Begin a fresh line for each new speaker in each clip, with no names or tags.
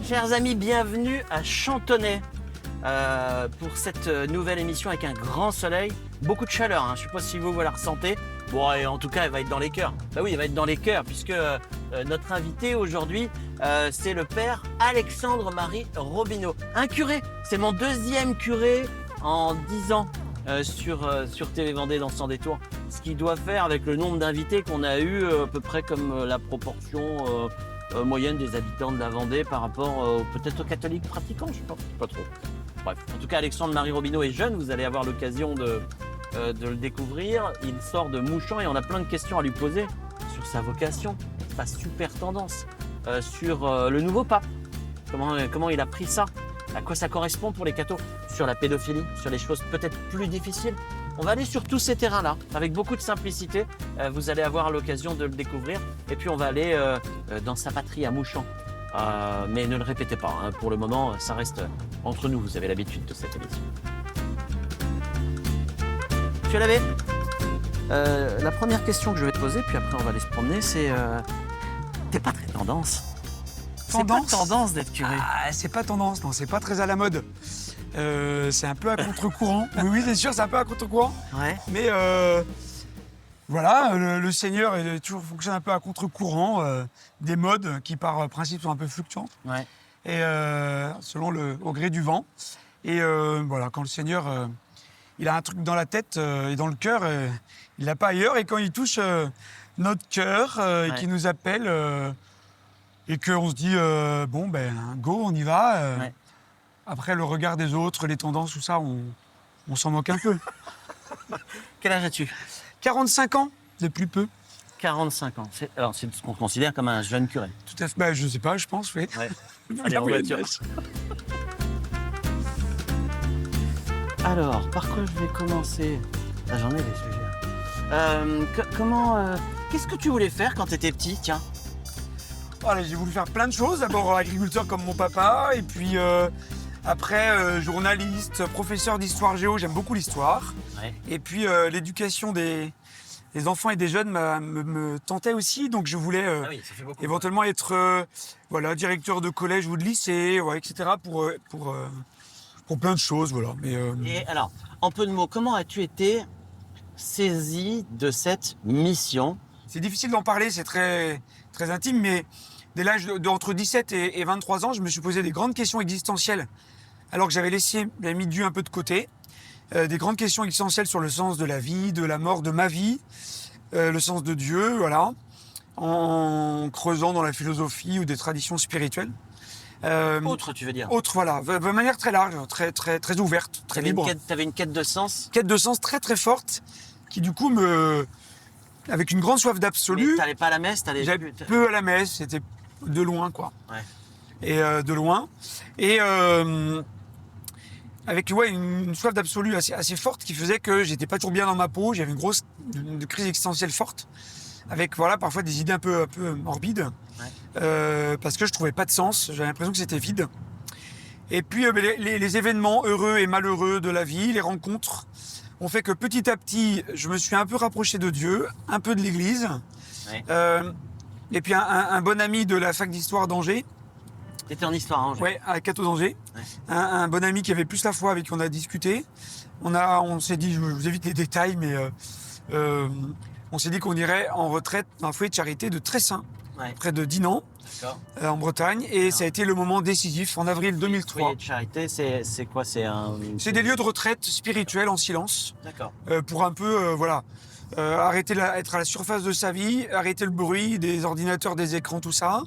Chers amis, bienvenue à Chantonnay pour cette nouvelle émission avec un grand soleil, beaucoup de chaleur, hein. Je ne sais pas si vous la ressentez. Bon, et en tout cas, elle va être dans les cœurs. Bah oui, elle va être dans les cœurs puisque notre invité aujourd'hui, c'est le père Alexandre-Marie Robineau. Un curé, c'est mon deuxième curé en 10 ans sur TV Vendée dans Sans Détour. Ce qui doit faire avec le nombre d'invités qu'on a eu, à peu près comme la proportion moyenne des habitants de la Vendée par rapport peut-être aux catholiques pratiquants, je pense pas trop. Bref, en tout cas, Alexandre-Marie Robineau est jeune, vous allez avoir l'occasion de le découvrir. Il sort de Mouchamp et on a plein de questions à lui poser sur sa vocation, sa super tendance, sur le nouveau pape, comment il a pris ça, à quoi ça correspond pour les cathos, sur la pédophilie, sur les choses peut-être plus difficiles. On va aller sur tous ces terrains-là, avec beaucoup de simplicité. Vous allez avoir l'occasion de le découvrir. Et puis on va aller dans sa patrie à Mouchamp. Mais ne le répétez pas, hein. Pour le moment, ça reste entre nous. Vous avez l'habitude de cette émission. Monsieur l'abbé, la première question que je vais te poser, puis après on va aller se promener, c'est t'es pas très tendance.
Tendance ?
C'est pas tendance d'être curé.
Ah, c'est pas tendance, non, c'est pas très à la mode. C'est un peu à contre-courant. Oui, c'est sûr, c'est un peu à contre-courant.
Ouais.
Mais voilà, le Seigneur fonctionne un peu à contre-courant des modes qui, par principe, sont un peu fluctuantes.
Ouais.
Et au gré du vent. Et voilà, quand le Seigneur, il a un truc dans la tête et dans le cœur, il l'a pas ailleurs. Et quand il touche notre cœur et qu'il nous appelle et qu'on se dit, bon, ben, go, on y va.
Ouais.
Après, le regard des autres, les tendances, tout ça, on s'en moque un peu.
Quel âge as-tu?
45 ans, depuis peu.
45 ans. Alors, c'est ce qu'on considère comme un jeune curé.
Tout à fait. Ben, je sais pas, je pense, oui.
Ouais. Allez, en voiture. Alors, par quoi je vais commencer? Ah, j'en ai des sujets. Qu'est-ce que tu voulais faire quand tu étais petit, tiens?
Voilà, j'ai voulu faire plein de choses. D'abord agriculteur comme mon papa, et puis après journaliste, professeur d'histoire géo, j'aime beaucoup l'histoire.
Ouais.
Et puis l'éducation des enfants et des jeunes me tentait aussi, donc je voulais
Ah oui, ça fait beaucoup.
éventuellement être voilà, directeur de collège ou de lycée, ouais, etc. pour plein de choses, voilà. Mais
Et alors, en peu de mots, comment as-tu été saisi de cette mission?
c'est difficile d'en parler, c'est très, très intime, mais dès l'âge d'entre 17 et 23 ans, je me suis posé des grandes questions existentielles, alors que j'avais mis Dieu un peu de côté. Des grandes questions existentielles sur le sens de la vie, de la mort, de ma vie, le sens de Dieu, voilà, en creusant dans la philosophie ou des traditions spirituelles.
Autre, tu veux dire?
Autre, voilà, de manière très large, très, très, très ouverte, très libre.
T'avais une quête de sens?
Quête de sens très, très forte, qui du coup avec une grande soif
Mais
d'absolu.
t'allais pas à la messe?
J'allais peu à la messe, c'était de loin, quoi.
Ouais.
Et de loin. Et avec une soif d'absolu assez forte qui faisait que j'étais pas toujours bien dans ma peau. J'avais une crise existentielle forte, avec voilà, parfois des idées un peu morbides, parce que je trouvais pas de sens. J'avais l'impression que c'était vide. Et puis les événements heureux et malheureux de la vie, les rencontres, ont fait que petit à petit, je me suis un peu rapproché de Dieu, un peu de l'Église.
Ouais.
Et puis un bon ami de la fac d'histoire d'Angers,
T'étais en histoire, hein, Angers.
ouais, à Cateau d'Angers,
Ouais.
un bon ami qui avait plus la foi, avec qui on a discuté. On s'est dit, je vous évite les détails, mais on s'est dit qu'on irait en retraite dans un foyer de charité de Tressin,
Ouais.
près de Dinan,
D'accord.
en Bretagne. Et ça a été le moment décisif, en avril 2003.
Foyer de charité, c'est quoi?
C'est des lieux de retraite spirituelle en silence,
D'accord.
pour un peu, voilà, arrêter être à la surface de sa vie, arrêter le bruit des ordinateurs, des écrans, tout ça,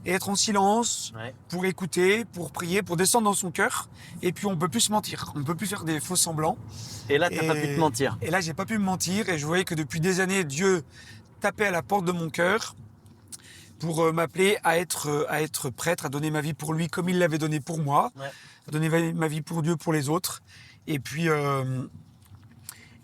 et être en silence
Ouais.
pour écouter, pour prier, pour descendre dans son cœur. Et puis on peut plus se mentir, on peut plus faire des faux semblants.
Et là, t'as pas pu te mentir.
Et là, j'ai pas pu me mentir, et je voyais que depuis des années, Dieu tapait à la porte de mon cœur pour m'appeler à être prêtre, à donner ma vie pour lui comme il l'avait donné pour moi,
Ouais.
à donner ma vie pour Dieu, pour les autres. Et puis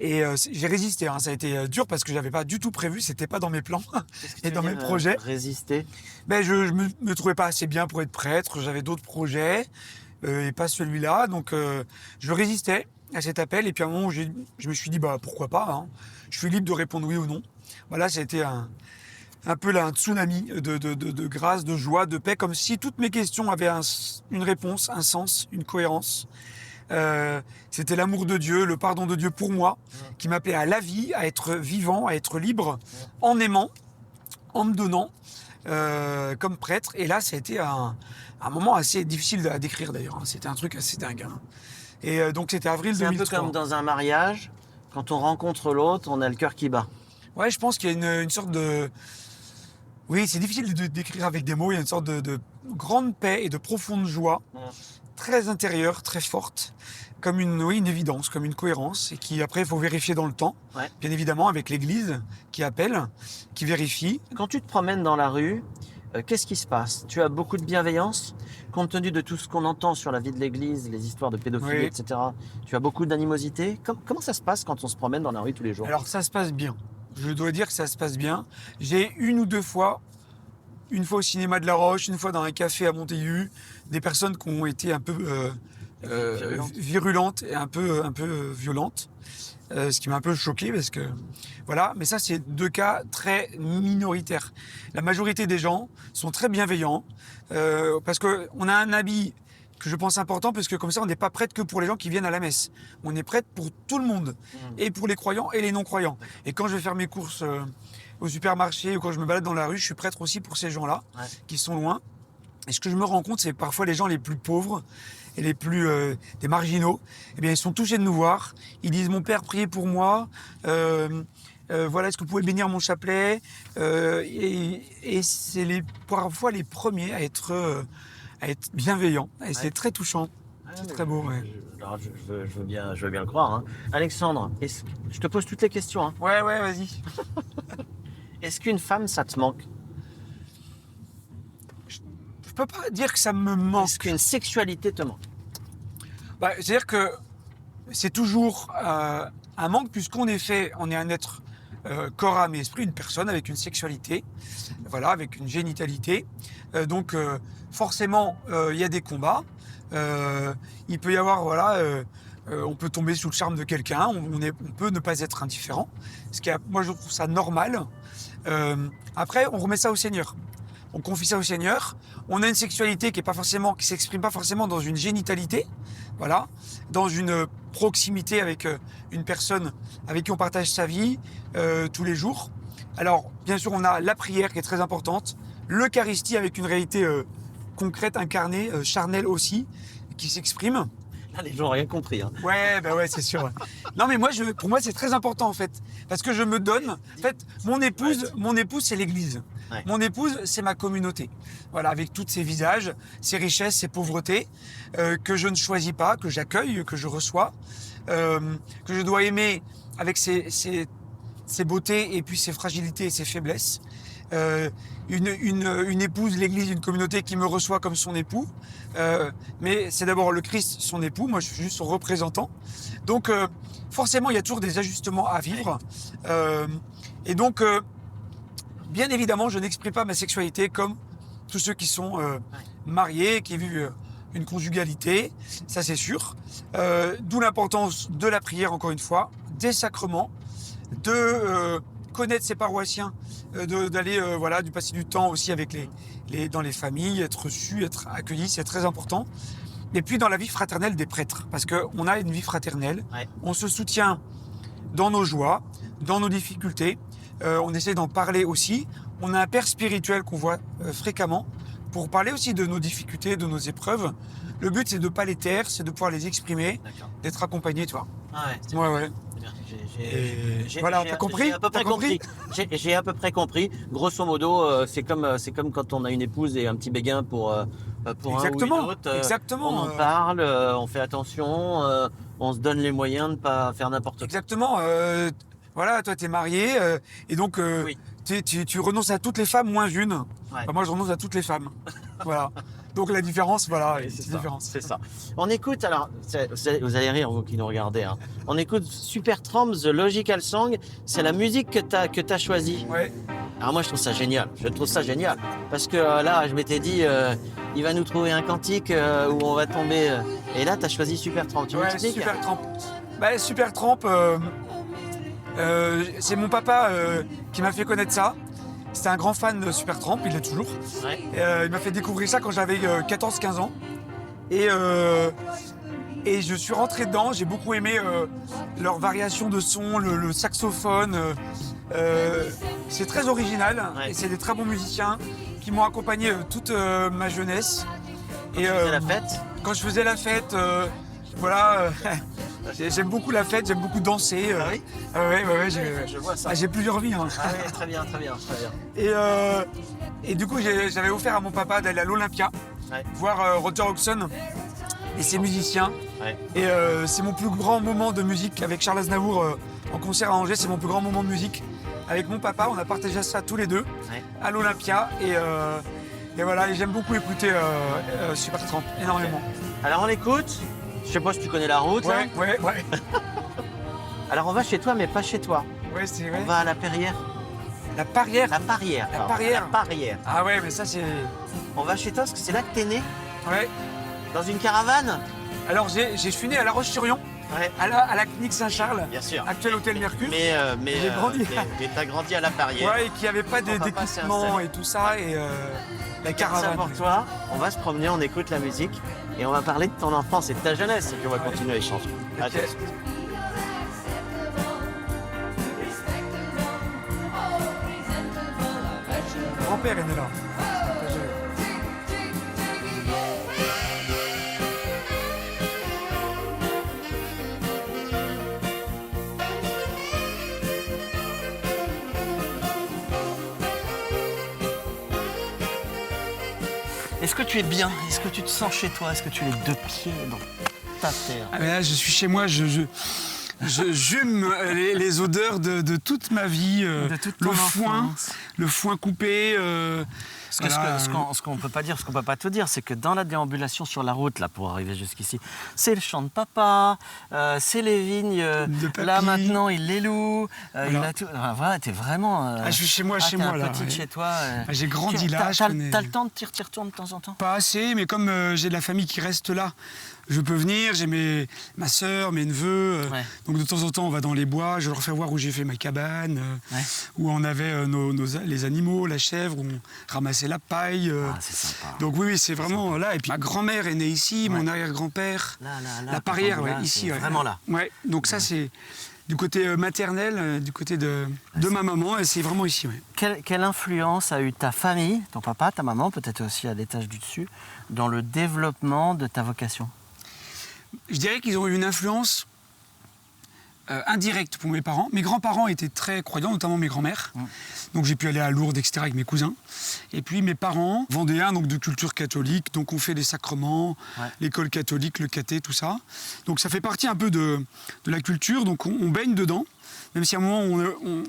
j'ai résisté, hein. Ça a été dur parce que j'avais pas du tout prévu, c'était pas dans mes plans
Qu'est-ce que tu
et
veux
dans mes
dire,
projets.
résister?
Ben je me trouvais pas assez bien pour être prêtre, j'avais d'autres projets et pas celui-là, donc je résistais à cet appel. Et puis à un moment, je me suis dit, bah pourquoi pas, hein. Je suis libre de répondre oui ou non. Voilà, ça a été un peu là un tsunami de grâce, de joie, de paix, comme si toutes mes questions avaient une réponse, un sens, une cohérence. C'était l'amour de Dieu, le pardon de Dieu pour moi, qui m'appelait à la vie, à être vivant, à être libre, en aimant, en me donnant, comme prêtre. Et là, ça a été un moment assez difficile à décrire d'ailleurs. Hein. C'était un truc assez dingue. Hein. Et donc c'était avril 2003.
C'est un peu comme dans un mariage, quand on rencontre l'autre, on a le cœur qui bat.
Ouais, je pense qu'il y a une sorte de... Oui, c'est difficile de décrire avec des mots. Il y a une sorte de grande paix et de profonde joie, très intérieure, très forte, comme une évidence, comme une cohérence, et qui après il faut vérifier dans le temps, bien évidemment avec l'Église qui appelle, qui vérifie.
Quand tu te promènes dans la rue, qu'est-ce qui se passe? Tu as beaucoup de bienveillance, compte tenu de tout ce qu'on entend sur la vie de l'Église, les histoires de pédophilie, etc. Tu as beaucoup d'animosité. Comment ça se passe quand on se promène dans la rue tous les jours?
Alors ça se passe bien. Je dois dire que ça se passe bien. J'ai une ou deux fois, une fois au cinéma de La Roche, une fois dans un café à Montaigu, des personnes qui ont été un peu virulentes et un peu violentes, ce qui m'a un peu choqué parce que voilà. Mais ça, c'est deux cas très minoritaires. La majorité des gens sont très bienveillants parce que on a un habit que je pense important, parce que comme ça, on n'est pas prêtre que pour les gens qui viennent à la messe. On est prêtre pour tout le monde, et pour les croyants et les non-croyants. Et quand je vais faire mes courses au supermarché ou quand je me balade dans la rue, je suis prêtre aussi pour ces gens-là qui sont loin. Et ce que je me rends compte, c'est que parfois les gens les plus pauvres et les plus des marginaux, eh bien, ils sont touchés de nous voir. Ils disent: mon père, priez pour moi. Voilà, est-ce que vous pouvez bénir mon chapelet? Et c'est parfois les premiers à être bienveillants. Et c'est très touchant. C'est très beau. Ouais.
Alors, je veux bien le croire. Hein. Alexandre, je te pose toutes les questions. Hein.
Ouais, vas-y.
Est-ce qu'une femme, ça te manque?
Je peux pas dire que ça me manque.
Est-ce qu'une sexualité te manque?
C'est-à-dire que c'est toujours un manque, puisqu'on est fait, on est un être corps, âme et esprit, une personne avec une sexualité, voilà, avec une génitalité. Donc forcément, il y a des combats. Il peut y avoir, voilà, on peut tomber sous le charme de quelqu'un, on peut ne pas être indifférent. Moi, je trouve ça normal. Après, on remet ça au Seigneur. On confie ça au Seigneur. On a une sexualité qui s'exprime pas forcément dans une génitalité, voilà, dans une proximité avec une personne avec qui on partage sa vie tous les jours. Alors, bien sûr, on a la prière qui est très importante, l'Eucharistie avec une réalité concrète, incarnée, charnelle aussi, qui s'exprime.
Là, les gens n'ont rien compris. Hein.
Ouais, c'est sûr. Non, mais pour moi, c'est très important en fait, parce que je me donne. En fait, mon épouse, c'est l'Église. Ouais. Mon épouse, c'est ma communauté. Voilà, avec tous ses visages, ses richesses, ses pauvretés, que je ne choisis pas, que j'accueille, que je reçois, que je dois aimer avec ses beautés et puis ses fragilités et ses faiblesses. Une épouse, l'Église, une communauté qui me reçoit comme son époux. Mais c'est d'abord le Christ, son époux. Moi, je suis juste son représentant. Donc, forcément, il y a toujours des ajustements à vivre. Et donc, bien évidemment, je n'exprime pas ma sexualité comme tous ceux qui sont mariés, qui vivent une conjugalité. Ça, c'est sûr. D'où l'importance de la prière, encore une fois, des sacrements, de connaître ses paroissiens, d'aller de passer du temps aussi avec dans les familles, être reçu, être accueilli, c'est très important. Et puis dans la vie fraternelle des prêtres, parce qu'on a une vie fraternelle, on se soutient dans nos joies, dans nos difficultés, on essaie d'en parler aussi. On a un père spirituel qu'on voit fréquemment pour parler aussi de nos difficultés, de nos épreuves. Le but, c'est de ne pas les taire, c'est de pouvoir les exprimer, d'être accompagné, tu vois.
Ah ouais.
Ouais. Voilà, t'as compris?
J'ai à peu près compris. Grosso modo, c'est comme quand on a une épouse et un petit béguin pour un ou une autre.
Exactement.
On en parle, on fait attention, on se donne les moyens de ne pas faire n'importe quoi.
Exactement. Voilà, toi, t'es marié et donc tu renonces à toutes les femmes moins une. Ouais. Enfin, moi, je renonce à toutes les femmes. Voilà. Donc la différence, voilà,
c'est ça. On écoute, alors, vous allez rire, vous qui nous regardez, hein. On écoute Supertramp, The Logical Song, c'est la musique que t'as choisie.
Ouais.
Alors moi, je trouve ça génial, parce que là, je m'étais dit, il va nous trouver un cantique où on va tomber, et là, t'as choisi Supertramp. Tu m'expliques?
Supertramp. Supertramp, c'est mon papa qui m'a fait connaître ça. c'était un grand fan de Supertramp, il l'est toujours.
Ouais.
Il m'a fait découvrir ça quand j'avais 14-15 ans. Et je suis rentré dedans, j'ai beaucoup aimé leur variation de son, le saxophone. C'est très original
Ouais.
et c'est des très bons musiciens qui m'ont accompagné toute ma jeunesse.
Et la fête.
Quand je faisais la fête, voilà, j'aime beaucoup la fête, j'aime beaucoup danser.
Ah oui.
Ouais,
Je vois ça.
j'ai plusieurs vies. Hein.
Ah oui, très bien, très bien, très bien.
Et du coup, j'avais offert à mon papa d'aller à l'Olympia,
Ouais.
voir Roger Hodgson et ses musiciens.
Ouais.
Et c'est mon plus grand moment de musique avec Charles Aznavour en concert à Angers. C'est mon plus grand moment de musique. Avec mon papa, on a partagé ça tous les deux
Ouais.
à l'Olympia. Et voilà, et j'aime beaucoup écouter Supertramp, énormément.
Alors on écoute. Je sais pas si tu connais la route. Là.
Ouais.
Alors on va chez toi, mais pas chez toi.
Ouais, c'est
On
vrai.
va à la Perrière.
La Parrière.
La Parrière.
La
pardon.
Parrière.
La Parrière.
Ah ouais, mais ça c'est...
On va chez toi parce que c'est là que t'es né.
Ouais.
Dans une caravane.
Alors je suis né à La Roche-sur-Yon,
Ouais.
à la clinique Saint-Charles,
Bien sûr.
actuel hôtel Mercure.
Mais
J'ai grandi.
Mais t'as grandi à la Parrière.
Ouais, et qu'il n'y avait pas
Ton papa s'est
d'équipement
installé.
et tout ça. Et la
Garde ça
caravane.
pour toi. On va se promener, on écoute la musique et on va parler de ton enfance et de ta jeunesse et puis on va continuer à échanger. À
Ok.
tout de suite.
Mon grand-père est né là.
Est-ce que tu es bien? Est-ce que tu te sens chez toi? Est-ce que tu es les deux pieds dans ta terre?
Ah mais là, je suis chez moi, je jume les odeurs de toute ma vie,
De toute ton enfance.
le foin coupé.
Parce que
voilà,
ce qu'on peut pas dire, ce qu'on peut pas te dire, c'est que dans la déambulation sur la route, là, pour arriver jusqu'ici, c'est le champ de papa, c'est les vignes.
De papy.
Là maintenant, il les loue. Il
Voilà.
a tout. Enfin, voilà, t'es vraiment.
je suis chez moi,
t'es un
là.
petit
ouais.
chez toi.
J'ai grandi
Tu-
là,
T'as,
je
t'as-
connais.
t'as le temps de t'y retourner de temps en temps?
Pas assez, mais comme j'ai de la famille qui reste là, je peux venir. J'ai ma sœur, mes neveux.
Ouais.
Donc de temps en temps, on va dans les bois. Je leur fais voir où j'ai fait ma cabane,
Ouais.
où on avait les animaux, la chèvre, où on ramassait la paille.
Ah, c'est sympa.
Donc oui, c'est vraiment là. Et puis ma grand-mère est née ici, mon arrière-grand-père.
Là,
La
quand
Parrière,
on est
ouais,
là,
ici.
c'est
Ouais.
vraiment là.
Ouais. Donc ça, c'est du côté maternel, du côté de ma maman, et c'est vraiment ici. Ouais.
Quelle influence a eu ta famille, ton papa, ta maman, peut-être aussi à l'étage du dessus, dans le développement de ta vocation?
Je dirais qu'ils ont eu une influence indirecte pour mes parents. Mes grands-parents étaient très croyants, notamment mes grands-mères. Donc j'ai pu aller à Lourdes, etc. avec mes cousins. Et puis mes parents, vendéens, donc de culture catholique, donc on fait les sacrements, l'école catholique, le caté, tout ça. Donc ça fait partie un peu de la culture, donc on baigne dedans, même si à un moment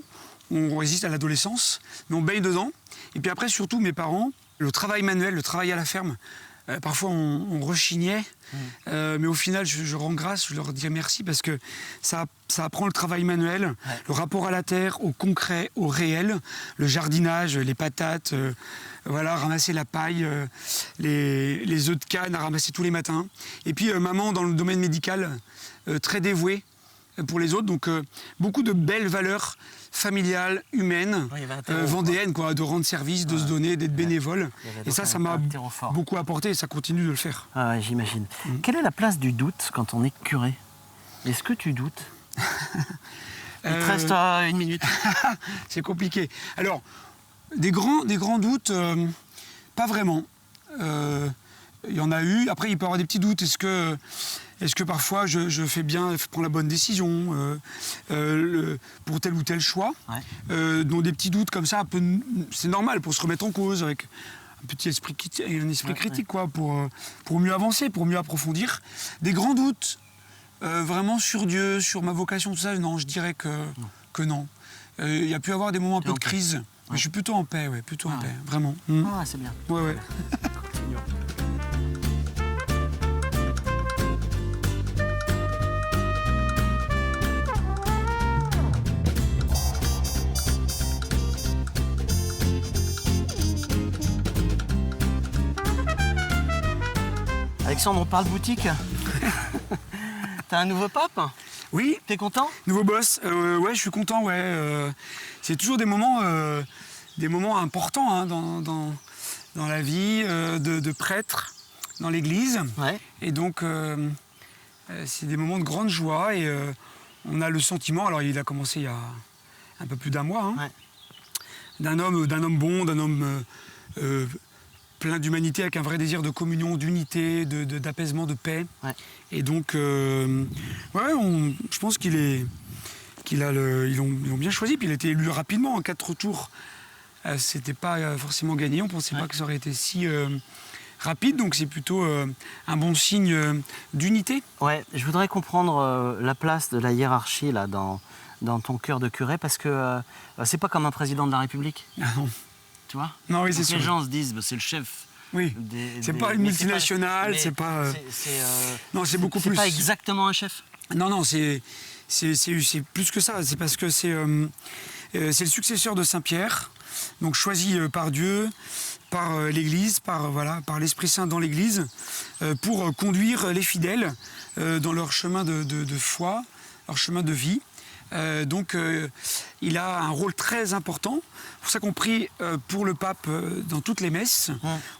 on résiste à l'adolescence, mais on baigne dedans. Et puis après, surtout, mes parents, le travail manuel, le travail à la ferme, parfois on rechignait, mais au final je rends grâce, je leur dis merci parce que ça apprend le travail manuel, le rapport à la terre, au concret, au réel, le jardinage, les patates, voilà, ramasser la paille, les œufs de canne à ramasser tous les matins. Et puis maman dans le domaine médical, très dévouée pour les autres, donc beaucoup de belles valeurs familiales, humaines,
Ouais, il y avait un terreau,
vendéennes, quoi, de rendre service, de se donner, d'être bénévole.
Il y avait
Et
donc
ça
un
m'a
terreau fort.
beaucoup apporté et ça continue de le faire.
Ah ouais, j'imagine. Quelle est la place du doute quand on est curé? Est-ce que tu doutes? Il te reste 1 minute.
C'est compliqué. Alors, des grands doutes, pas vraiment. Il y en a eu. Après, il peut y avoir des petits doutes. Est-ce que parfois je fais bien, je prends la bonne décision pour tel ou tel choix? Donc des petits doutes comme ça, c'est normal pour se remettre en cause avec un petit esprit critique, quoi, pour mieux avancer, pour mieux approfondir. Des grands doutes, vraiment sur Dieu, sur ma vocation, tout ça, non, je dirais que non. Il y a pu y avoir des moments un peu de crise, mais je suis plutôt en paix, plutôt en paix, vraiment.
Ah, c'est bien.
Ouais.
Continuons. Alexandre, on parle boutique. T'as un nouveau pape?
Oui,
T'es content?
nouveau boss, ouais, je suis content, ouais. C'est toujours des moments des moments importants hein, dans la vie de prêtre dans l'église.
Ouais.
Et donc, c'est des moments de grande joie et on a le sentiment, alors il a commencé il y a un peu plus d'un mois, hein,
Ouais.
d'un homme bon, d'un homme plein d'humanité, avec un vrai désir de communion, d'unité, d'apaisement, de paix.
Ouais.
Et donc, je pense ils l'ont bien choisi. Puis il a été élu rapidement, en 4 tours. C'était pas forcément gagné. On ne pensait pas que ça aurait été si rapide. Donc c'est plutôt un bon signe d'unité.
Ouais, je voudrais comprendre la place de la hiérarchie là, dans ton cœur de curé, parce que c'est pas comme un président de la République.
Ah non.
Tu vois?
Non, oui, c'est
Donc
sûr.
les gens se disent, bah, c'est le chef.
Oui. C'est pas une
mais
multinationale,
mais
c'est pas. Non, c'est beaucoup plus.
C'est pas exactement un chef.
Non, c'est plus que ça. C'est parce que c'est le successeur de Saint-Pierre, donc choisi par Dieu, par l'Église, par l'Esprit Saint dans l'Église, pour conduire les fidèles dans leur chemin de foi, leur chemin de vie. Donc il a un rôle très important. C'est pour ça qu'on prie pour le pape dans toutes les messes.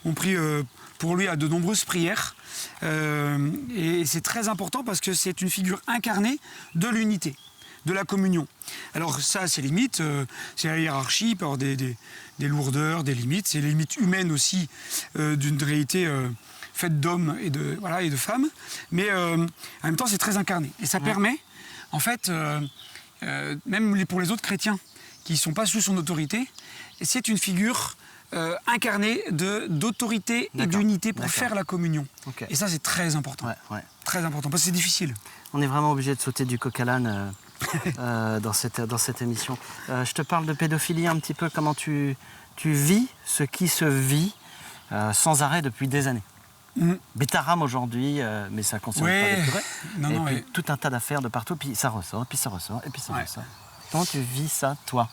On prie pour lui à de nombreuses prières. Et c'est très important parce que c'est une figure incarnée de l'unité, de la communion. Alors ça, c'est limite, c'est la hiérarchie, il peut y avoir des lourdeurs, des limites. C'est les limites humaines aussi d'une réalité faite d'hommes et de femmes. Mais en même temps, c'est très incarné. Et ça permet, en fait, même pour les autres chrétiens qui ne sont pas sous son autorité, c'est une figure incarnée d'autorité et d'unité pour faire la communion.
Okay.
Et ça, c'est très important.
Ouais.
Très important, parce que c'est difficile.
On est vraiment obligé de sauter du coq à l'âne dans cette émission. Je te parle de pédophilie un petit peu, comment tu vis ce qui se vit sans arrêt depuis des années. Bétarame aujourd'hui, mais ça ne concerne pas les curés. Et puis tout un tas d'affaires de partout, puis ça ressort, puis ça ressort, et puis ça ressort. Comment tu vis ça, toi?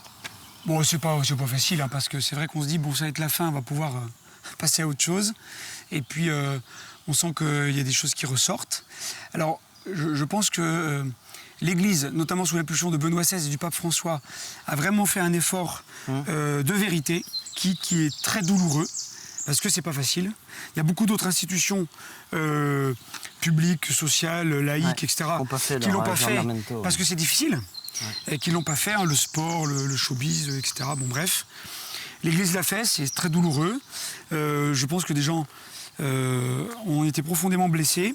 Bon, c'est pas facile, hein, parce que c'est vrai qu'on se dit, bon, ça va être la fin, on va pouvoir passer à autre chose. Et puis, on sent qu'il y a des choses qui ressortent. Alors, je pense que l'Église, notamment sous l'impulsion de Benoît XVI et du pape François, a vraiment fait un effort de vérité qui est très douloureux, parce que c'est pas facile. Il y a beaucoup d'autres institutions publiques, sociales, laïques, etc., qui l'ont pas fait parce que c'est difficile. Et qui l'ont pas fait, hein, le sport, le showbiz, etc. Bon, bref. L'Église l'a fait, c'est très douloureux. Je pense que des gens ont été profondément blessés.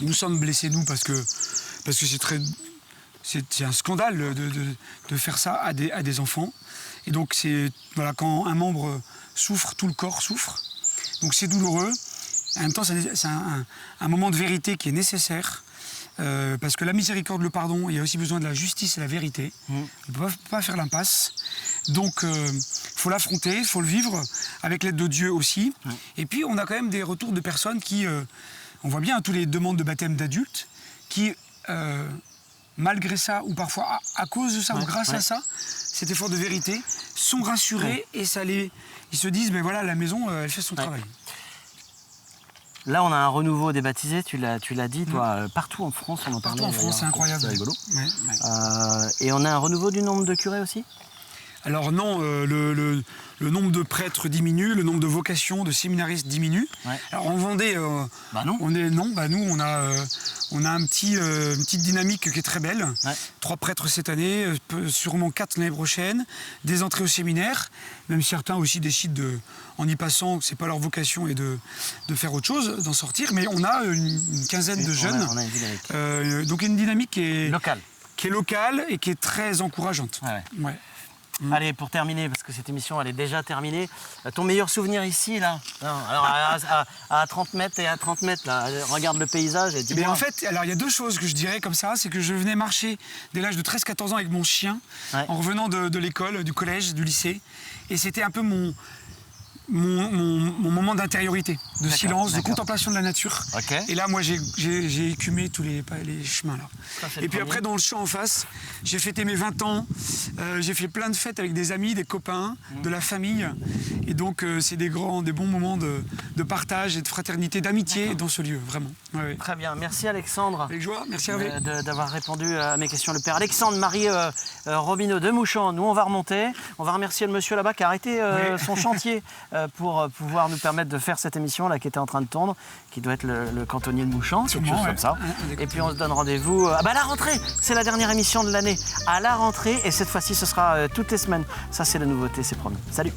Nous sommes blessés, nous, parce que c'est un scandale de faire ça à des enfants. Et donc, quand un membre souffre, tout le corps souffre. Donc, c'est douloureux. En même temps, c'est un moment de vérité qui est nécessaire. Parce que la miséricorde, le pardon, il y a aussi besoin de la justice et la vérité. On ne peut pas faire l'impasse. Donc, il faut l'affronter, il faut le vivre, avec l'aide de Dieu aussi. Et puis, on a quand même des retours de personnes qui, on voit bien tous les demandes de baptême d'adultes, qui, malgré ça, ou parfois à cause de ça, ou grâce à ça, cet effort de vérité, sont rassurés et ils se disent, mais voilà, la maison, elle fait son travail.
Là, on a un renouveau des baptisés, tu l'as dit, toi, partout en France, on en parlait.
Partout en France, c'est incroyable.
C'est rigolo. Et on a un renouveau du nombre de curés aussi?
Alors non, le nombre de prêtres diminue, le nombre de vocations, de séminaristes diminue. Alors en Vendée,
non.
On a une petite dynamique qui est très belle. 3 prêtres cette année, sûrement 4 l'année prochaine, des entrées au séminaire, même certains aussi décident en y passant, que c'est pas leur vocation et de faire autre chose, d'en sortir. Mais on a une quinzaine de jeunes.
On a une dynamique.
Donc une dynamique qui est
locale
et qui est très encourageante.
Allez, pour terminer, parce que cette émission elle est déjà terminée, ton meilleur souvenir ici, là? Non, alors à 30 mètres et à 30 mètres, là, regarde le paysage et dis-moi.
En fait, alors il y a 2 choses que je dirais comme ça, c'est que je venais marcher dès l'âge de 13-14 ans avec mon chien, en revenant de l'école, du collège, du lycée, et c'était un peu mon moment d'intériorité. de silence, de
d'accord.
contemplation de la nature.
Ok.
Et là, moi, j'ai écumé tous les chemins là.
Ça, c'est le
Et puis
premier.
après, dans le champ en face, j'ai fêté mes 20 ans. J'ai fait plein de fêtes avec des amis, des copains, de la famille. Et donc, c'est des bons moments de partage et de fraternité, d'amitié dans ce lieu, vraiment. Ouais, ouais.
Très bien, merci Alexandre.
Avec joie, merci Hervé.
D'avoir répondu à mes questions. Le père Alexandre Marie Robineau de Mouchon. Nous, on va remonter. On va remercier le monsieur là-bas qui a arrêté son chantier pour pouvoir nous permettre de faire cette émission là qui était en train de tourner, qui doit être le cantonnier de Mouchon, quelque
Sûrement,
chose
ouais.
comme ça.
Ouais,
Et puis on se donne rendez-vous à la rentrée. C'est la dernière émission de l'année. À la rentrée. Et cette fois-ci, ce sera toutes les semaines. Ça, c'est la nouveauté, c'est promis. Salut.